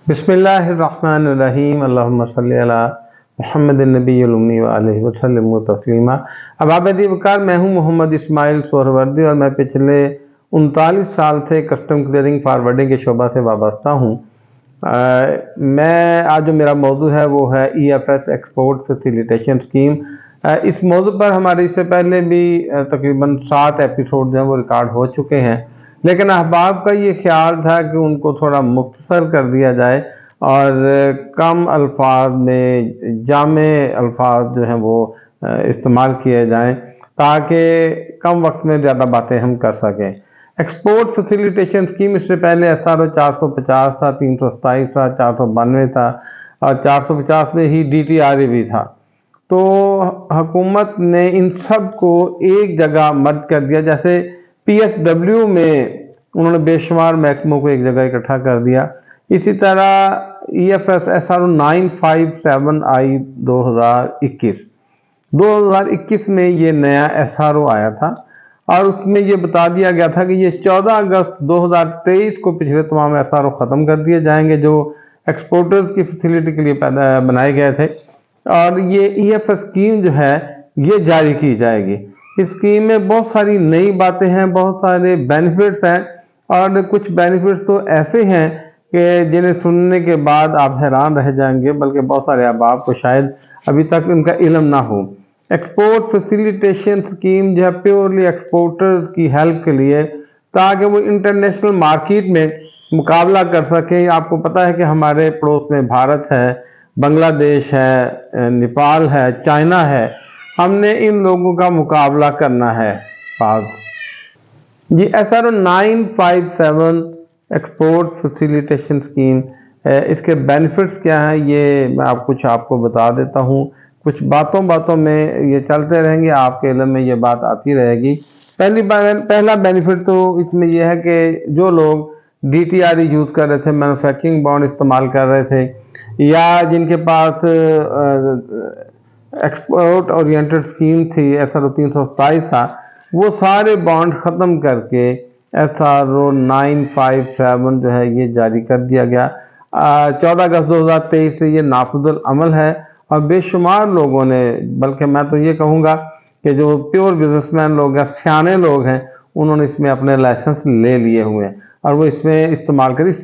بسم اللہ الرحمن الرحیم، اللہم صلی علی محمد النبی الامی وآلہ وسلم تسلیما۔ اب آبادی وقار، میں ہوں محمد اسماعیل سہروردی اور میں پچھلے 39 سال سے کسٹم کلیئرنگ فارورڈنگ کے شعبہ سے وابستہ ہوں۔ آج جو میرا موضوع ہے وہ ہے EFS ایکسپورٹ فیسیلیٹیشن اسکیم۔ اس موضوع پر ہمارے اس سے پہلے بھی تقریباً 7 ایپیسوڈ جو ہیں وہ ریکارڈ ہو چکے ہیں، لیکن احباب کا یہ خیال تھا کہ ان کو تھوڑا مختصر کر دیا جائے اور کم الفاظ میں جامع الفاظ جو ہیں وہ استعمال کیے جائیں تاکہ کم وقت میں زیادہ باتیں ہم کر سکیں۔ ایکسپورٹ فیسیلیٹیشن اسکیم، اس سے پہلے SRO 450 تھا، 327 تھا، 492 تھا اور 450 میں ہی DTRA بھی تھا۔ تو حکومت نے ان سب کو ایک جگہ مرج کر دیا، جیسے PSW میں انہوں نے بے شمار محکموں کو ایک جگہ اکٹھا کر دیا۔ اسی طرح EFS SRO 957I 2021 میں یہ نیا SRO آیا تھا اور اس میں یہ بتا دیا گیا تھا کہ یہ 14 اگست 2023 کو پچھلے تمام SRO ختم کر دیے جائیں گے جو ایکسپورٹرز کی فیسیلیٹی کے لیے بنائے گئے تھے، اور یہ EFS اسکیم جو ہے یہ جاری کی جائے گی۔ اس اسکیم میں بہت ساری نئی باتیں ہیں، بہت سارے بینیفٹس ہیں، اور کچھ بینیفٹس تو ایسے ہیں کہ جنہیں سننے کے بعد آپ حیران رہ جائیں گے، بلکہ بہت سارے احباب کو شاید ابھی تک ان کا علم نہ ہو۔ ایکسپورٹ فیسیلیٹیشن اسکیم جو ہے پیورلی ایکسپورٹرز کی ہیلپ کے لیے، تاکہ وہ انٹرنیشنل مارکیٹ میں مقابلہ کر سکیں۔ آپ کو پتہ ہے کہ ہمارے پڑوس میں بھارت ہے، بنگلہ دیش ہے، نیپال ہے، چائنا ہے، ہم نے ان لوگوں کا مقابلہ کرنا ہے۔ جی SRO 957 ایکسپورٹ فیسیلیٹیشن اسکیم، اس کے بینیفٹس کیا ہیں یہ میں آپ کو بتا دیتا ہوں۔ کچھ باتوں میں یہ چلتے رہیں گے، آپ کے علم میں یہ بات آتی رہے گی۔ پہلا بینیفٹ تو اس میں یہ ہے کہ جو لوگ DTRA یوز کر رہے تھے، مینوفیکچرنگ بانڈ استعمال کر رہے تھے، یا جن کے پاس ایکسپورٹ اورینٹڈ اسکیم تھی SRO 327 تھا، وہ سارے بانڈ ختم کر کے SRO 957 جو ہے یہ جاری کر دیا گیا۔ 14 اگست 2023 سے یہ نافذ العمل ہے، اور بے شمار لوگوں نے، بلکہ میں تو یہ کہوں گا کہ جو پیور بزنس مین لوگ ہیں، سیانے لوگ ہیں، انہوں نے اس میں اپنے لائسنس لے لیے ہوئے ہیں اور وہ اس میں استعمال کریں۔ اس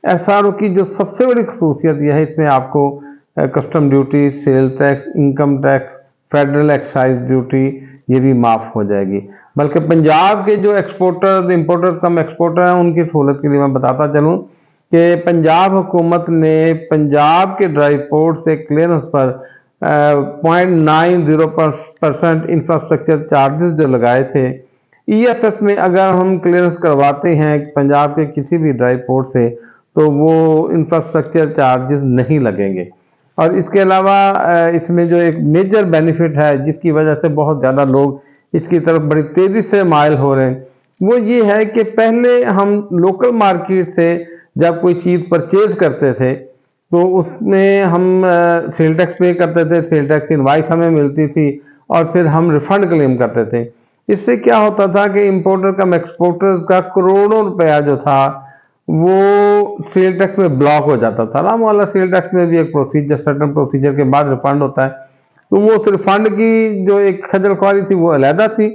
SRO کی جو سب سے بڑی خصوصیت یہ ہے، اس میں آپ کو custom duty, sale tax, income tax, federal excise duty یہ بھی معاف ہو جائے گی۔ بلکہ پنجاب کے جو ایکسپورٹرز، امپورٹرز کم ایکسپورٹر ہیں، ان کی سہولت کے لیے میں بتاتا چلوں کہ پنجاب حکومت نے پنجاب کے ڈرائی پورٹ سے کلیئرنس پر 0.90% انفراسٹرکچر چارجز جو لگائے تھے، EFS میں اگر ہم کلیئرنس کرواتے ہیں پنجاب کے کسی بھی ڈرائی پورٹ سے تو وہ انفراسٹرکچر چارجز نہیں لگیں گے۔ اور اس کے علاوہ اس میں جو ایک میجر بینیفٹ ہے جس کی وجہ سے بہت زیادہ لوگ اس کی طرف بڑی تیزی سے مائل ہو رہے ہیں، وہ یہ ہے کہ پہلے ہم لوکل مارکیٹ سے جب کوئی چیز پرچیز کرتے تھے تو اس میں ہم سیل ٹیکس پے کرتے تھے، سیل ٹیکس کی انوائس ہمیں ملتی تھی اور پھر ہم ریفنڈ کلیم کرتے تھے۔ اس سے کیا ہوتا تھا کہ امپورٹر کم ایکسپورٹرز کا کروڑوں روپیہ جو تھا وہ سیل ٹیکس میں بلاک ہو جاتا تھا۔ رام والا سیل ٹیکس میں بھی ایک پروسیجر، سرٹن پروسیجر کے بعد ریفنڈ ہوتا ہے، تو وہ اس ریفنڈ کی جو ایک خجل خواری تھی وہ علیحدہ تھی،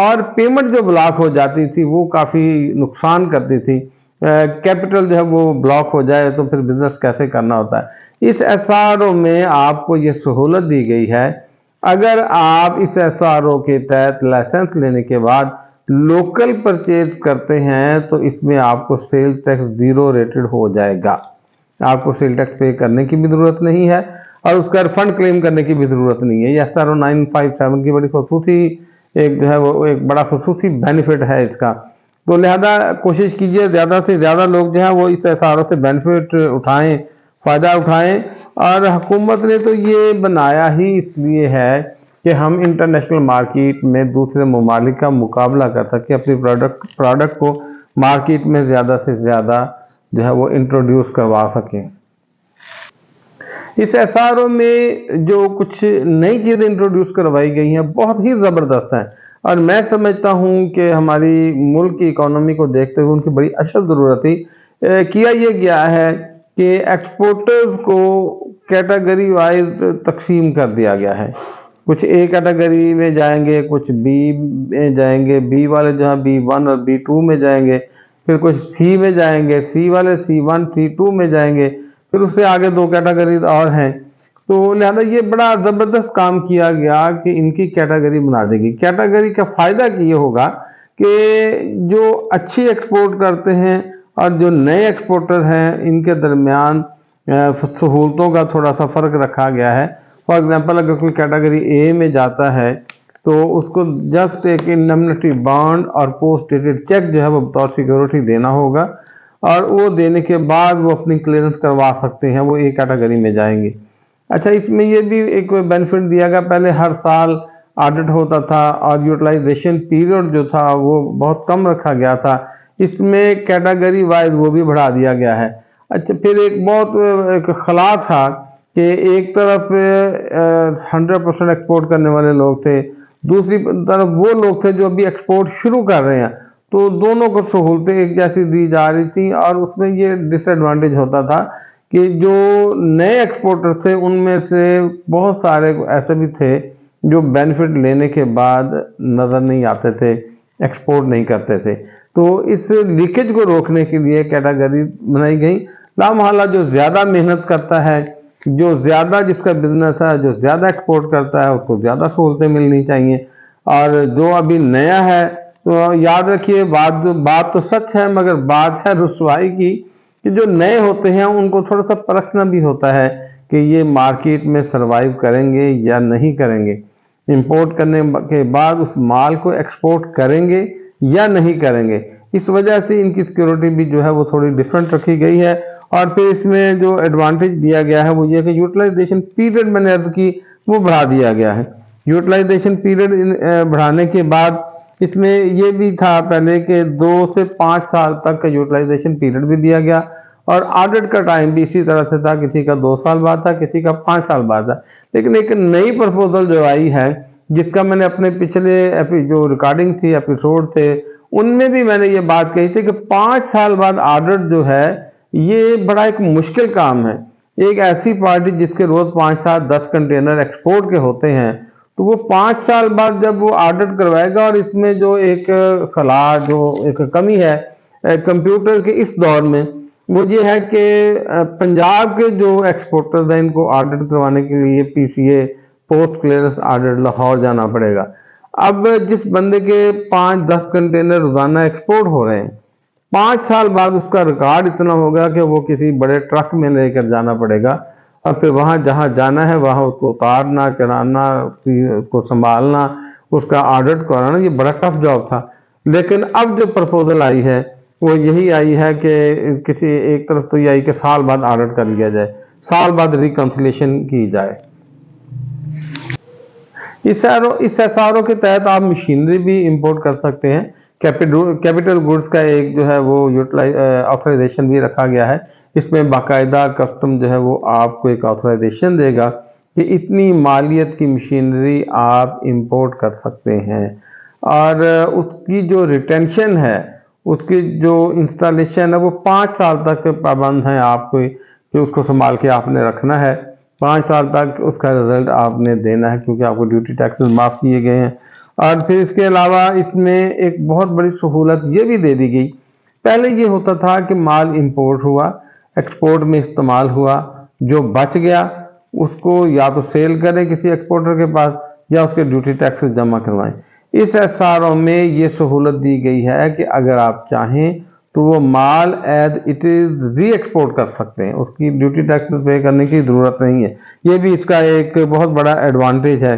اور پیمنٹ جو بلاک ہو جاتی تھی وہ کافی نقصان کرتی تھی۔ کیپٹل جو ہے وہ بلاک ہو جائے تو پھر بزنس کیسے کرنا ہوتا ہے۔ اس SRO میں آپ کو یہ سہولت دی گئی ہے، اگر آپ اس SRO کے تحت لائسنس لینے کے بعد لوکل پرچیز کرتے ہیں تو اس میں آپ کو سیل ٹیکس 0 ریٹڈ ہو جائے گا۔ آپ کو سیل ٹیکس پے کرنے کی بھی ضرورت نہیں ہے اور اس کا ریفنڈ کلیم کرنے کی بھی ضرورت نہیں ہے۔ یہ SRO 957 کی بڑی خصوصی ایک بڑا خصوصی بینیفٹ ہے اس کا۔ تو لہذا کوشش کیجئے زیادہ سے زیادہ لوگ جو ہیں وہ اس SRO سے بینیفٹ اٹھائیں، فائدہ اٹھائیں، اور حکومت نے تو یہ بنایا ہی اس لیے ہے کہ ہم انٹرنیشنل مارکیٹ میں دوسرے ممالک کا مقابلہ کر سکیں، اپنی پروڈکٹ کو مارکیٹ میں زیادہ سے زیادہ جو ہے وہ انٹروڈیوس کروا سکیں۔ اس SRO میں جو کچھ نئی چیزیں انٹروڈیوس کروائی گئی ہیں بہت ہی زبردست ہیں، اور میں سمجھتا ہوں کہ ہماری ملک کی اکانومی کو دیکھتے ہوئے ان کی بڑی اشد ضرورت تھی۔ किया ये गया है कि एक्सपोर्टर्स को कैटेगरी वाइज तकसीम कर दिया गया है। कुछ ए कैटेगरी में जाएंगे, कुछ बी में जाएंगे, बी वाले जो है B1 और B2 में जाएंगे, फिर कुछ सी में जाएंगे, सी वाले C1 C2 में जाएंगे, फिर उससे आगे 2 कैटेगरी और हैं। तो लिहाजा ये बड़ा ज़बरदस्त काम किया गया कि इनकी कैटेगरी बना देगी। कैटेगरी का फ़ायदा कि ये होगा कि जो अच्छी एक्सपोर्ट करते हैं और जो नए एक्सपोर्टर हैं, इनके दरमियान सहूलतों का थोड़ा सा फ़र्क रखा गया है। फॉर एग्जांपल, अगर कोई कैटेगरी ए में जाता है तो उसको जस्ट एक इंडemnity बॉन्ड और पोस्ट डेटेड चेक जो है वो बतौर सिक्योरिटी देना होगा, और वो देने के बाद वो अपनी क्लियरेंस करवा सकते हैं, वो ए कैटेगरी में जाएंगे। अच्छा, इसमें ये भी एक बेनिफिट दिया गया, पहले हर साल ऑडिट होता था और यूटिलाइजेशन पीरियड जो था वो बहुत कम रखा गया था। इसमें कैटेगरी वाइज वो भी बढ़ा दिया गया है। अच्छा, फिर एक बहुत एक खला था कि एक तरफ 100% एक्सपोर्ट करने वाले लोग थे, दूसरी तरफ वो लोग थे जो अभी एक्सपोर्ट शुरू कर रहे हैं, तो दोनों को सहूलतें एक जैसी दी जा रही थी। और उसमें ये डिसएडवांटेज होता था कि जो नए एक्सपोर्टर थे उनमें से बहुत सारे ऐसे भी थे जो बेनिफिट लेने के बाद नज़र नहीं आते थे, एक्सपोर्ट नहीं करते थे। तो इस लीकेज को रोकने के लिए कैटेगरी बनाई गई। लामहला जो ज़्यादा मेहनत करता है, जो ज़्यादा जिसका बिजनेस है, जो ज़्यादा एक्सपोर्ट करता है, उसको ज़्यादा सहूलतें मिलनी चाहिए। और जो अभी नया है, तो याद रखिए, बात तो सच है, मगर बात है रुसवाई की कि जो नए होते हैं उनको थोड़ा सा परखना भी होता है कि ये मार्केट में सरवाइव करेंगे या नहीं करेंगे, इंपोर्ट करने के बाद उस माल को एक्सपोर्ट करेंगे या नहीं करेंगे। इस वजह से इनकी सिक्योरिटी भी जो है वो थोड़ी डिफरेंट रखी गई है। और फिर इसमें जो एडवांटेज दिया गया है वो ये कि यूटिलाइजेशन पीरियड मैंने अर्ज की वो बढ़ा दिया गया है। यूटिलाइजेशन पीरियड बढ़ाने के बाद इसमें ये भी था पहले कि 2 से 5 साल तक का यूटिलाइजेशन पीरियड भी दिया गया, और ऑडिट का टाइम भी इसी तरह से था, किसी का 2 साल बाद था, किसी का 5 साल बाद था। लेकिन एक नई प्रपोजल जो आई है, जिसका मैंने अपने पिछले जो रिकॉर्डिंग थी, एपिसोड थे, उनमें भी मैंने ये बात कही थी कि 5 साल बाद ऑडिट जो है ये बड़ा एक मुश्किल काम है। एक ऐसी पार्टी जिसके रोज 5 7 10 कंटेनर एक्सपोर्ट के होते हैं, तो वो 5 साल बाद जब वो ऑडिट करवाएगा, और इसमें जो एक खला, जो एक कमी है कंप्यूटर के इस दौर में, वो ये है कि पंजाब के जो एक्सपोर्टर्स हैं इनको ऑडिट करवाने के लिए PCA post clearance audit Lahore जाना पड़ेगा। अब जिस बंदे के 5-10 कंटेनर रोजाना एक्सपोर्ट हो रहे हैं, 5 साल बाद उसका रिकॉर्ड इतना होगा कि वो किसी बड़े ट्रक में लेकर जाना पड़ेगा, और फिर वहाँ जहाँ जाना है वहाँ उसको उतारना, चढ़ाना, उसको संभालना, उसका ऑडिट कराना, ये बड़ा टफ जॉब था। लेकिन अब जो प्रपोजल आई है वो यही आई है कि किसी एक तरफ तो ये आई कि साल बाद ऑडिट कर लिया जाए, साल बाद रिकंसिलेशन की जाए। इस SRO के तहत आप मशीनरी भी इंपोर्ट कर सकते हैं। कैपिटल गुड्स का एक जो है वो ऑथराइजेशन भी रखा गया है। इसमें बाकायदा कस्टम जो है वो आपको एक ऑथराइजेशन देगा कि इतनी मालियत की मशीनरी आप इंपोर्ट कर सकते हैं, और उसकी जो रिटेंशन है, उसकी जो इंस्टॉलेशन है, वो 5 साल तक पाबंद है आपको कि उसको संभाल के आपने रखना है। 5 साल तक उसका रिजल्ट आपने देना है, क्योंकि आपको ड्यूटी टैक्सेस माफ़ किए गए हैं। और फिर इसके अलावा इसमें एक बहुत बड़ी सहूलत ये भी दे दी गई। पहले ये होता था कि माल इंपोर्ट हुआ, एक्सपोर्ट में इस्तेमाल हुआ, जो बच गया उसको या तो सेल करें किसी एक्सपोर्टर के पास, या उसके ड्यूटी टैक्सेस जमा करवाएं। इस SRO में ये सहूलत दी गई है कि अगर आप चाहें तो वो माल as it is re export कर सकते हैं, उसकी ड्यूटी टैक्सेस पे करने की ज़रूरत नहीं है। ये भी इसका एक बहुत बड़ा एडवांटेज है।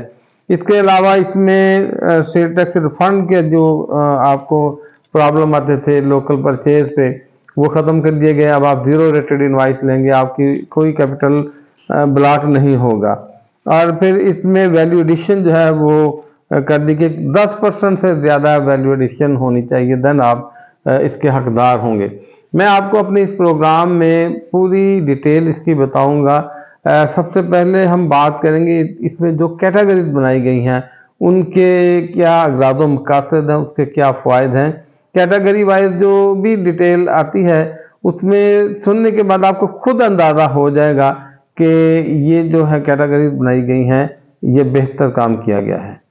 इसके अलावा इसमें सेल टैक्स रिफंड के जो आपको प्रॉब्लम आते थे लोकल परचेज पे, वो ख़त्म कर दिए गए। अब आप 0 रेटेड इनवाइस लेंगे, आपकी कोई कैपिटल ब्लॉक नहीं होगा। और फिर इसमें वैल्यू एडिशन जो है वो कर दी कि 10% से ज़्यादा वैल्यू एडिशन होनी चाहिए, देन आप इसके हकदार होंगे। मैं आपको अपने इस प्रोग्राम में पूरी डिटेल इसकी बताऊंगा। सबसे पहले हम बात करेंगे इसमें जो कैटेगरीज बनाई गई हैं उनके क्या अगराद व मकासद हैं, उसके क्या फ़ायदे हैं। कैटेगरी वाइज जो भी डिटेल आती है اس میں سننے کے بعد آپ کو خود اندازہ ہو جائے گا کہ یہ جو ہے کیٹیگریز بنائی گئی ہیں یہ بہتر کام کیا گیا ہے۔